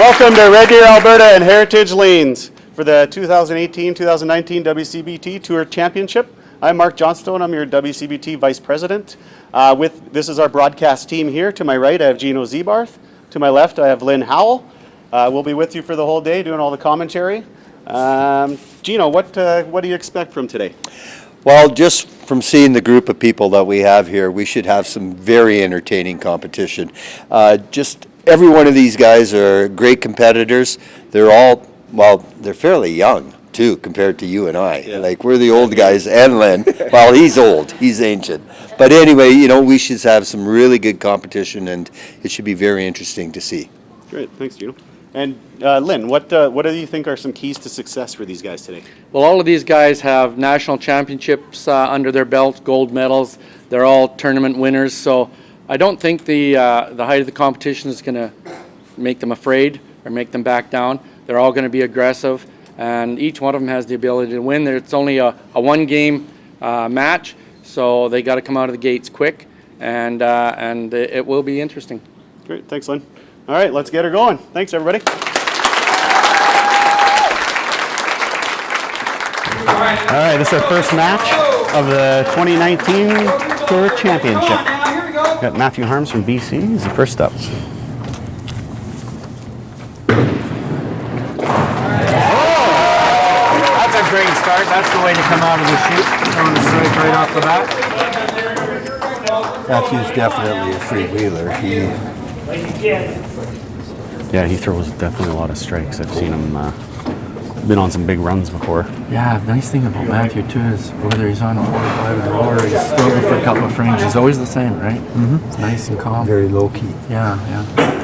Welcome to Red Deer, Alberta and Heritage Lanes for the 2018-2019 WCBTour Championship. I'm Mark Johnstone. I'm your WCBT Vice President. This is our broadcast team here. To my right, I have Gino Zebarth. To my left, I have Lynn Howell. We'll be with you for the whole day doing all the commentary. Gino, what do you expect from today? Well, just from seeing the group of people that we have here, we should have some very entertaining competition. Just every one of these guys are great competitors. They're all, well, they're fairly young too compared to you and I. Yeah. Like, we're the old guys, and Len, well, he's old, he's ancient. But anyway, you know, we should have some really good competition, and it should be very interesting to see. Great, thanks, Gino. And Lynn, what do you think are some keys to success for these guys today? Well, all of these guys have national championships under their belts, gold medals. They're all tournament winners, so I don't think the height of the competition is going to make them afraid or make them back down. They're all going to be aggressive, and each one of them has the ability to win. It's only a one-game match, so they got to come out of the gates quick, and it will be interesting. Great, thanks, Lynn. All right, let's get her going. Thanks, everybody. All right, this is our first match of the 2019 Tour Championship. We've got Matthew Harms from BC. He's the first up. That's a great start. That's the way to come out of the chute. Throwing the strike right off the bat. Matthew's definitely a freewheeler. Yeah, he throws definitely a lot of strikes. I've seen him been on some big runs before. Yeah, nice thing about Matthew too is whether he's on 4 or 5 in a row or he's struggling for a couple of frames, he's always the same, right? Mm-hmm. It's nice and calm. Very low key. Yeah.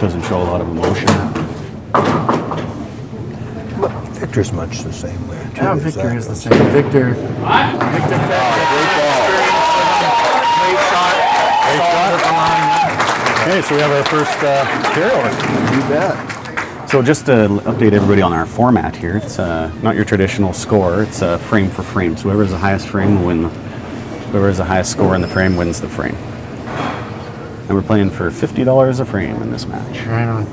Doesn't show a lot of emotion. Victor's much the same way too. Yeah, Victor is the same. Victor. Great shot. Okay, so we have our first carryover. You bet. So just to update everybody on our format here, it's not your traditional score, it's frame for frame. So whoever has the highest frame will win. Whoever has the highest score in the frame wins the frame. And we're playing for $50 a frame in this match. Right on.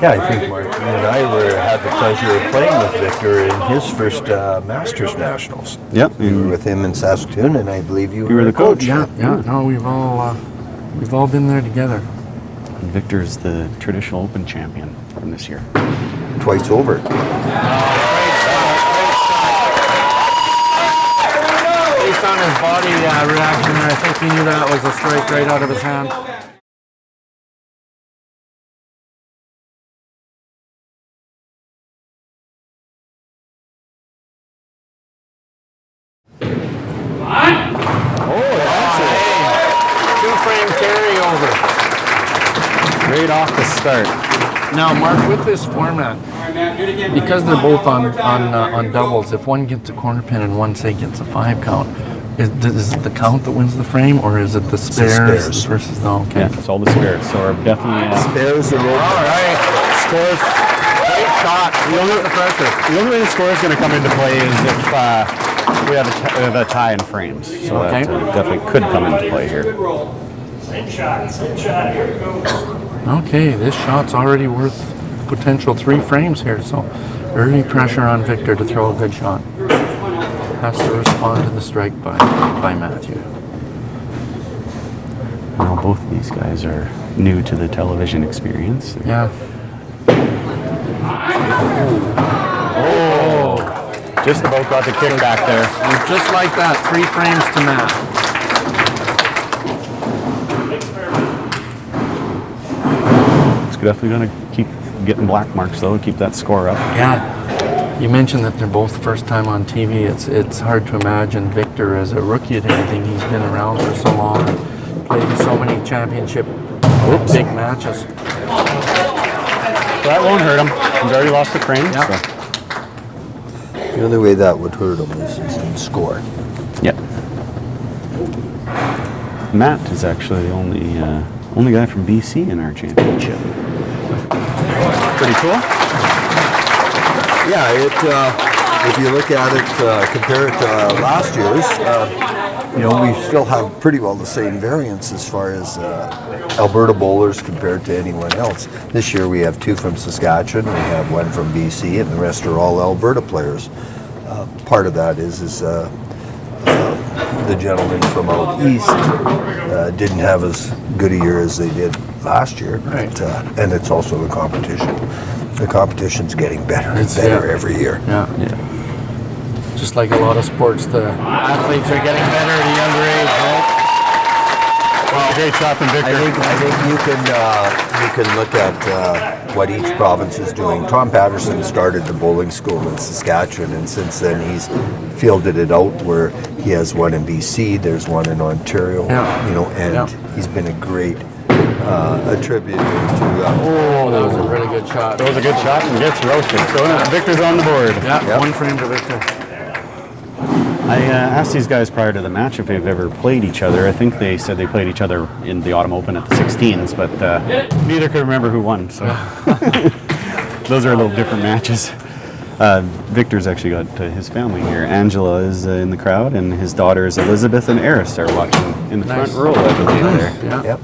Yeah, I think Mark and I had the pleasure of playing with Victor in his first Masters Nationals. Yep. We were with him in Saskatoon, and I believe you were the coach. Yeah. No, we've all been there together. And Victor's the traditional Open champion from this year. Twice over. Based on his body reaction there, I think he knew that was a strike right out of his hand. Two-frame carryover. Right off the start. Now, Mark, with this format, because they're both on doubles, if one gets a corner pin and one, say, gets a 5 count, is it the count that wins the frame, or is it the spares versus the... Okay. Yeah, it's all the spares. So we're definitely... Spares are over. All right. Scores. Great shot. The only way the score is going to come into play is if we have a tie in frames. So okay. That definitely could come into play here. Same shot, here we go. Okay, this shot's already worth potential 3 frames here, so early pressure on Victor to throw a good shot. Has to respond to the strike by Matthew. Well, both of these guys are new to the television experience. Yeah. Oh! Just about got the kick back there. And just like that, 3 frames to Matt. It's definitely going to keep getting black marks, though, keep that score up. Yeah. You mentioned that they're both first time on TV. It's hard to imagine Victor as a rookie at anything. He's been around for so long, played in so many championship big matches. So that won't hurt him. He's already lost the frame. Yep. So. The only way that would hurt him is score. Yep. Matt is actually the only guy from BC in our championship. Pretty cool. Yeah, if you look at it, compare it to last year's, you know, we still have pretty well the same variance as far as Alberta bowlers compared to anyone else. This year we have 2 from Saskatchewan, we have 1 from BC, and the rest are all Alberta players. Part of that is the gentlemen from out east didn't have as good a year as they did last year, Right. And it's also the competition. The competition's getting better and better every year. Yeah. Just like a lot of sports, the athletes are getting better at a younger age, right? Well, great shot from Victor. I think you can look at what each province is doing. Tom Patterson started the bowling school in Saskatchewan, and since then he's fielded it out where he has 1 in BC, there's 1 in Ontario, you know, and he's been a great attribute to. Oh, that was a really good shot. That was a good shot and gets roasted. So Victor's on the board. Yeah, 1 frame to Victor. I asked these guys prior to the match if they've ever played each other. I think they said they played each other in the Autumn Open at the 16s, but neither could remember who won. So those are a little different matches. Victor's actually got his family here. Angela is in the crowd, and his daughters Elizabeth and Eris are watching in the front row, I believe. There. Yeah. Yep.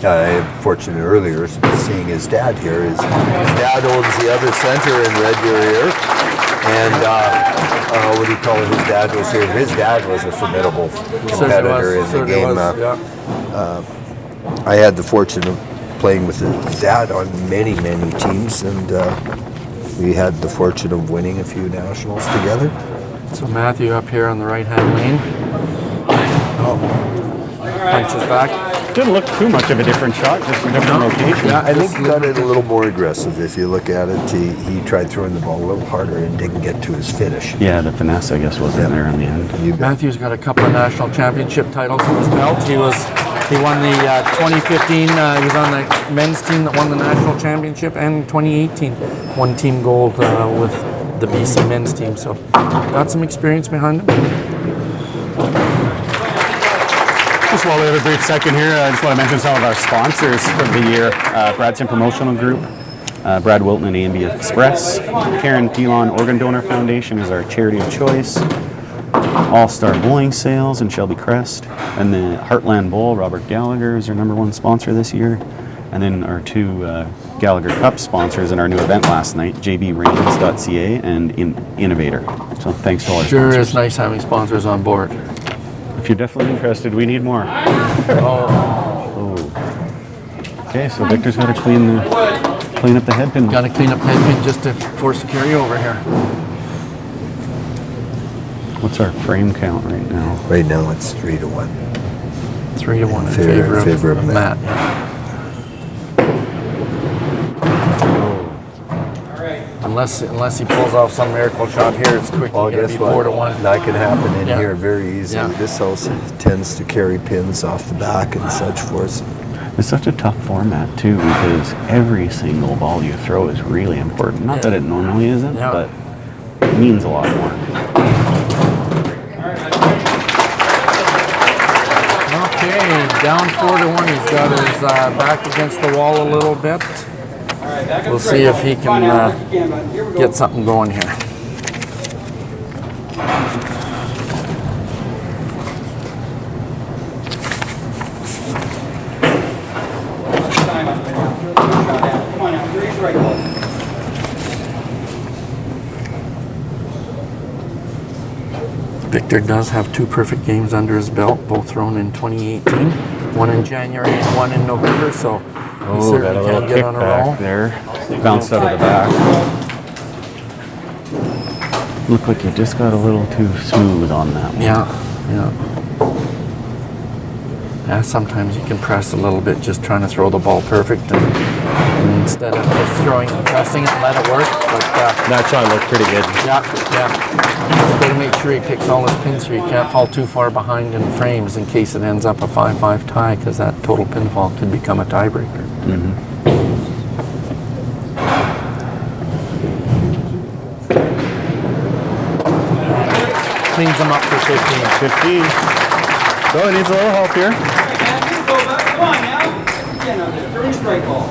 I'm fortunate earlier seeing his dad here. His dad owns the other center in Red Deer here. And what do you call it? His dad was here. His dad was a formidable competitor in the game. I had the fortune of playing with his dad on many, many teams, and we had the fortune of winning a few nationals together. So Matthew up here on the right-hand lane. Punches back. Didn't look too much of a different shot, just a different location. Yeah, I think he got it a little more aggressive. If you look at it, he tried throwing the ball a little harder and didn't get to his finish. Yeah, the finesse, I guess, wasn't there in the end. You bet. Matthew's got a couple of national championship titles in his belt. He won the 2015. He was on the men's team that won the national championship, and 2018 won team gold with the BC men's team. So got some experience behind him. Just while we have a brief second here, I just want to mention some of our sponsors for the year. Bradson Promotional Group, Brad Wilton and A&B Express, Karen Pilon Organ Donor Foundation is our charity of choice, All-Star Bowling Sales and Shelby Crest, and the Heartland Bowl, Robert Gallagher is our #1 sponsor this year, and then our 2 Gallagher Cup sponsors in our new event last night, jbrains.ca and Innovator. So thanks to all our Sure sponsors. is nice having sponsors on board. If you're definitely interested, we need more. Oh. Okay, so Victor's got to clean up the head pin. Got to clean up head pin just to force the carryover here. What's our frame count right now? Right now it's 3-1. 3-1 in favor of Matt. Unless he pulls off some miracle shot here, it's quickly Well, going to guess be what? 4-1. That can happen in Yeah. here very easily. Yeah. This house tends to carry pins off the back and such forth. It's such a tough format too, because every single ball you throw is really important. Not that it normally isn't, Yeah. but it means a lot more. Okay, down 4-1. He's got his back against the wall a little bit. We'll see if he can get something going here. Victor does have 2 perfect games under his belt, both thrown in 2018. 1 in January and 1 in November, so he certainly can get on a roll. There, bounced out of the back. Looked like you just got a little too smooth on that one. Yeah. Yeah, sometimes you can press a little bit just trying to throw the ball perfect and instead of just pressing it and let it work. But That shot looked pretty good. yeah. He's got to make sure he picks all his pins so he can't fall too far behind in frames in case it ends up a 5-5 tie, because that total pinfall could become a tiebreaker. Cleans him up for 15. So it needs a little help here. Come on now. Again, out there. First strike ball.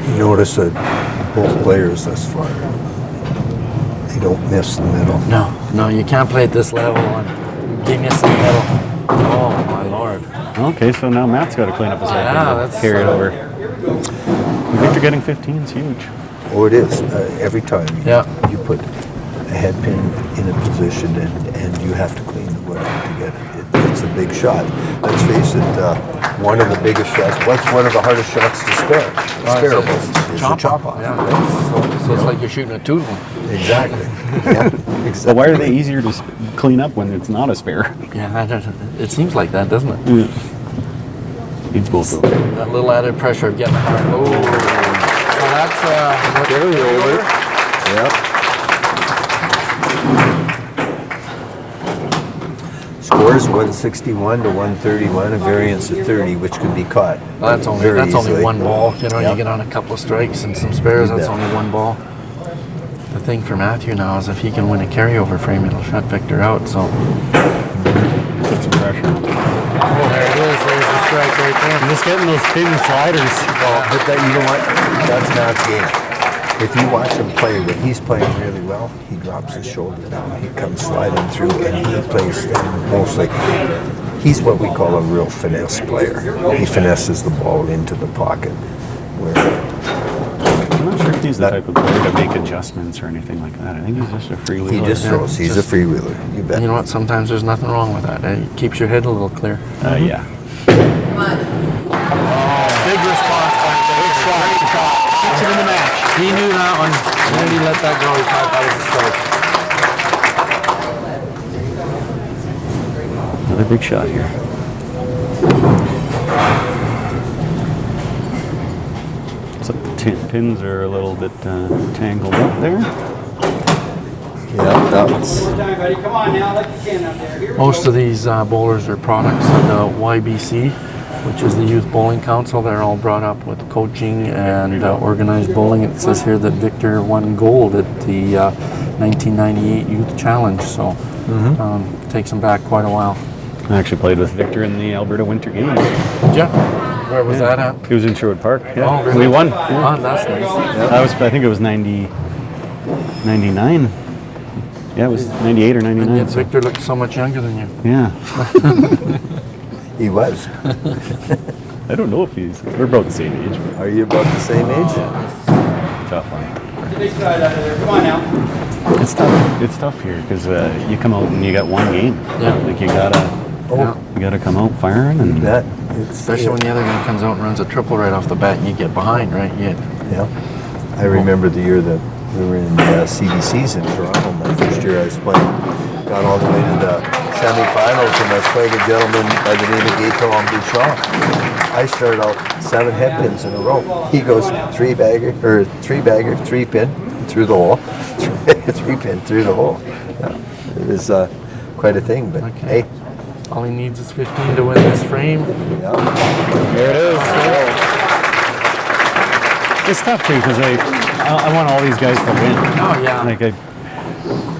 You notice that both players thus far, they don't miss the middle. No, you can't play at this level on genius in the middle. Oh my lord. Okay, so now Matt's got to clean up his head. Yeah, that's carry it over. Victor getting 15 is huge. Oh, it is. Every time you put a head pin in a position and you have to clean the wood up to get it. It's a big shot. Let's face it, one of the biggest shots, what's one of the hardest shots to spare? Sparable is a chop off. Yeah, so it's like you're shooting a tootle. Exactly. Yeah, exactly. So why are they easier to clean up when it's not a spare? Yeah, it seems like that, doesn't it? Yeah. Needs both of them. That little added pressure of getting the hard. Oh, so that's Carry over. Yep. Scores 161 to 131, a variance of 30, which could be caught. well, that's very only easily. one ball. You know, Yep. you get on a couple of strikes and some spares. That's Yeah. only one ball. The thing for Matthew now is if he can win a carryover frame, it'll shut Victor out. So Put some pressure on. oh, there it is. There's the strike right there. Just getting those thin sliders. But that, you know what? That's Matt's game. If you watch him play, when he's playing really well, he drops his shoulder down. He comes sliding through, and he plays mostly. He's what we call a real finesse player. He finesses the ball into the pocket. Where I'm not sure if he's the type of player to make adjustments or anything like that. I think he's just a freewheeler. he just throws. He's a freewheeler. You bet. You know what? Sometimes there's nothing wrong with that. It keeps your head a little clear. Yeah. Big response back there. Big shot. Puts it in the match. He knew that one. When did he let that go? He thought that was a strike. Another big shot here. So the pins are a little bit tangled up there. Yeah, that was. One more time, buddy. Come on now, like you can up there. Here we Most go. of these bowlers are products of the YBC, which is the Youth Bowling Council. They're all brought up with coaching and organized bowling. It says here that Victor won gold at the 1998 Youth Challenge, so takes him back quite a while. I actually played with Victor in the Alberta Winter Games. Did ya? Where was that at? He was in Sherwood Park. Yeah. Oh, really? We won. Oh, that's nice. That was, I think it was 99. Yeah, it was 98 or 99. And yet so- Victor looked so much younger than you. Yeah. He was. I don't know if we're about the same age. Are you about the same age? Tough one. The big side out of there. Come on now. It's tough. It's tough here because you come out and you got one game. Yeah. Like you gotta come out firing and That. It's, Especially when the other guy comes out and runs a triple right off the bat and you get behind, right? Yeah. I remember the year that we were in CBCs in Toronto. My first year I was playing. Got all the way to the semifinals and I was playing a gentleman by the name of Gaetan Bouchard. I started out 7 head pins in a row. He goes 3-bagger, 3-pin through the hole. 3-pin through the hole. Yeah. It was quite a thing, but Okay. hey. All he needs is 15 to win this frame. Yeah. there it is. It's tough too because I want all these guys to win. Oh, yeah.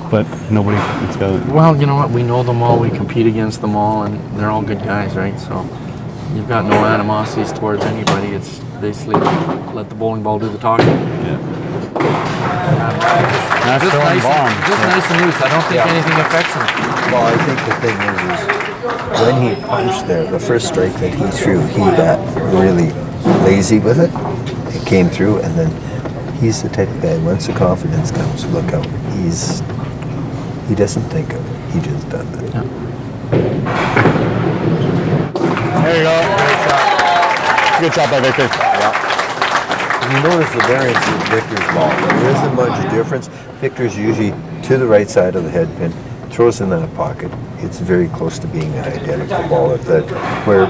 But nobody. It's got. Well, you know what? We know them all. We compete against them all, and they're all good guys, right? So you've got no animosities towards anybody. It's basically let the bowling ball do the talking. Yeah. That's Just throwing nice, bomb. just nice and loose. I don't think anything affects him. Well, I think the thing is when he punched there, the first strike that he threw, he got really lazy with it. It came through, and then he's the type of guy, once the confidence comes, look out. He doesn't think of it. He just does it. Yeah. There you go. Good shot by Victor. You notice the variance in Victor's ball. There isn't much difference. Victor's usually to the right side of the head pin, throws in that pocket. It's very close to being an identical ball. If that, where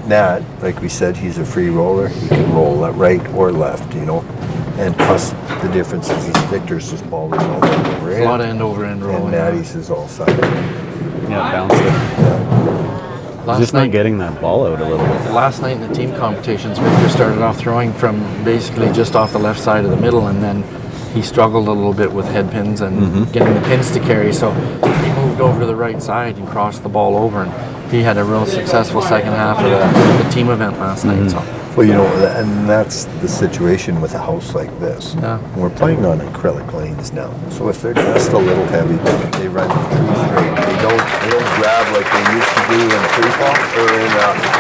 Nat, like we said, he's a free roller. He can roll right or left, you know. And plus, the difference is Victor's just ball is all over A lot of end over end and rolling. Natty's is all sided. Yeah, bounced it. Last Just night, not getting that ball out a little bit. last night in the team competitions, Victor started off throwing from basically just off the left side of the middle, and then he struggled a little bit with head pins and getting the pins to carry. So he moved over to the right side and crossed the ball over, and he had a real successful second half of the team event last night. So Well, you know, and that's the situation with a house like this. Yeah. We're playing on acrylic lanes now, so if they're just a little heavy, they run too straight. They don't grab like they used to do in free fall or in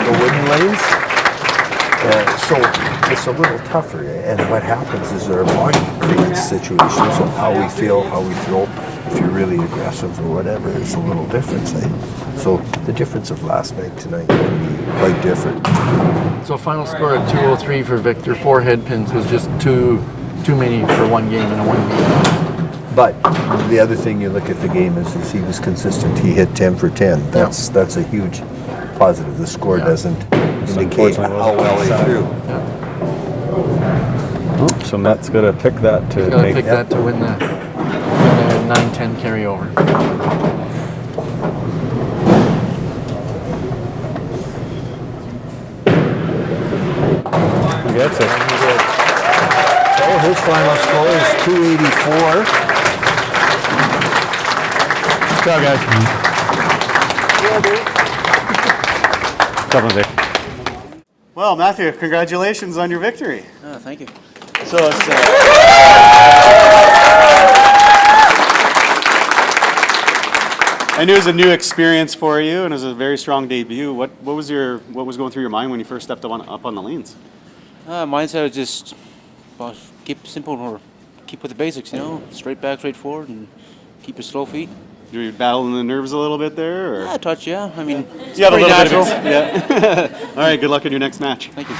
the wooden lanes. So it's a little tougher, and what happens is our body creates situations of how we feel, how we throw. If you're really aggressive or whatever, it's a little different. So the difference of last night tonight can be quite different. So final score at 203 for Victor. 4 head pins was just too many for one game in a one game. But the other thing you look at the game is he was consistent. He hit 10 for 10. That's a huge positive. The score doesn't indicate how well he threw. So Matt's got to pick that to Got to make pick that to win the 9-10 carryover. He gets it. Oh, his final score is 284. Good job, guys. Good job, Jose. Well, Matthew, congratulations on your victory. Thank you. So it's I knew it was a new experience for you, and it was a very strong debut. What was going through your mind when you first stepped up on the lanes? Mindset was just keep it simple or keep with the basics, you know, straight back, straight forward, and keep your slow feet. Were you battling the nerves a little bit there? Or? A touch, yeah. I mean, it's You have a pretty little natural. bit of it. Yeah. All right. Good luck in your next match. Thank you.